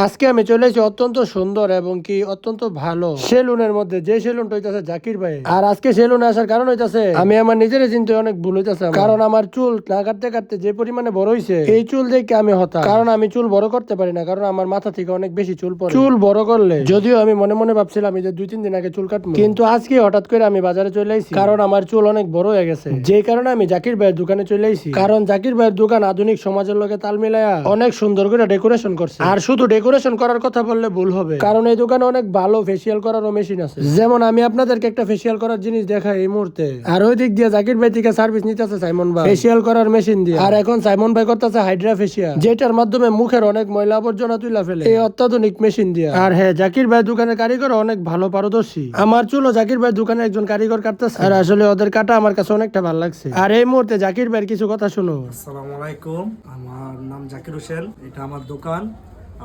আজকে আমি চলে এসেছি অত্যন্ত সুন্দর এবং কি অত্যন্ত ভালো সেলুনের মধ্যে, যে সেলুনটা হইতাছে জাকির ভাই। আর আজকে সেলুনে আসার কারণ হইতাছে আমি আমার নিজের চিন্তা অনেক ভুল হইতাছে, কারণ আমার চুল না কাটতে কাটতে যে পরিমাণে বড় হইছে, এই চুল দেখে আমি হতাশ। কারণ আমি চুল বড় করতে পারি না, কারণ আমার মাথা থেকে অনেক বেশি চুল পড়ে। চুল বড় করলে যদিও আমি মনে মনে ভাবছিলাম যে 2-3 দিন আগে চুল কাটবো, কিন্তু আজকে হঠাৎ করে আমি বাজারে চলে আইছি, কারণ আমার চুল অনেক বড় হয়ে গেছে। যে কারণে আমি জাকির ভাইয়ের দোকানে চলে আইছি, কারণ জাকির ভাইয়ের দোকান আধুনিক সমাজের লগে তাল মিলায়া অনেক সুন্দর করে ডেকোরেশন করছে। আর শুধু ডেকোরেশন করার কথা বললে ভুল হবে, কারণ এই দোকানে অনেক ভালো ফেসিয়াল করারও মেশিন আছে। যেমন আমি আপনাদেরকে একটা ফেসিয়াল করার জিনিস দেখাই এই মুহূর্তে। আর ওই দিক দিয়ে জাকির ভাই থেকে সার্ভিস নিতেছে সাইমন ভাই ফেসিয়াল করার মেশিন দিয়ে। আর এখন সাইমন ভাই করতেছে হাইড্রা ফেসিয়াল, যেটার মাধ্যমে মুখের অনেক ময়লা আবর্জনা তুইলা ফেলে এই অত্যাধুনিক মেশিন দিয়ে। আর হ্যাঁ, জাকির ভাই দোকানের কারিগর অনেক ভালো পারদর্শী। আমার চুলও জাকির ভাই দোকানে একজন কারিগর কাটতেছে, আর আসলে ওদের কাটা আমার কাছে অনেকটা ভালো লাগছে। আর এই মুহূর্তে জাকির ভাইয়ের কিছু কথা শুনো। আসসালামু আলাইকুম, আমার নাম জাকির হোসেন, এটা আমার দোকান।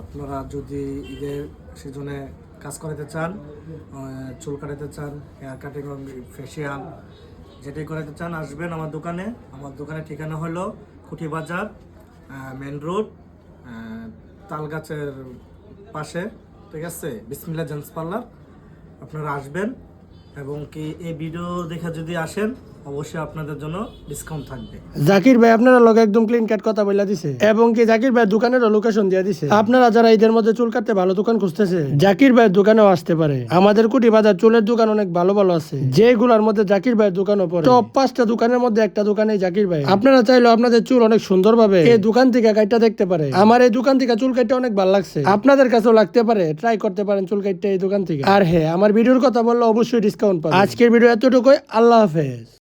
আপনারা যদি ঈদের সিজনে কাজ করাতে চান, চুল কাটাতে চান, হেয়ার কাটিং, ফেসিয়াল, যেটাই করাতে চান আসবেন আমার দোকানে। আমার দোকানের ঠিকানা হলো খুঁটি বাজার, মেন রোড, তালগাছের পাশে, ঠিক আছে, বিসমিল্লাহ জেন্টস পার্লার। আপনারা আসবেন এবং কি এই ভিডিও দেখে যদি আসেন অবশ্যই আপনাদের জন্য ডিসকাউন্ট থাকবে। জাকির ভাই আপনারা লগে একদম ক্লিন কাট কথা বলে দিছে, এবং কি জাকির ভাই দোকানের লোকেশন দিয়ে দিছে। আপনারা যারা ঈদের মধ্যে চুল কাটতে ভালো দোকান খুঁজতেছে, জাকির ভাইয়ের দোকানেও আসতে পারে। আমাদের কুটি বাজার চুলের দোকান অনেক ভালো ভালো আছে, যেগুলোর মধ্যে জাকির ভাইয়ের দোকানও পড়ে। টপ 5টা দোকানের মধ্যে একটা দোকানে জাকির ভাই। আপনারা চাইলে আপনাদের চুল অনেক সুন্দর ভাবে এই দোকান থেকে কাটটা দেখতে পারে। আমার এই দোকান থেকে চুল কাটতে অনেক ভালো লাগছে, আপনাদের কাছেও লাগতে পারে। ট্রাই করতে পারেন চুল কাটতে এই দোকান থেকে। আর হ্যাঁ, আমার ভিডিওর কথা বললে অবশ্যই ডিসকাউন্ট পাবেন। আজকের ভিডিও এতটুকুই, আল্লাহ হাফেজ।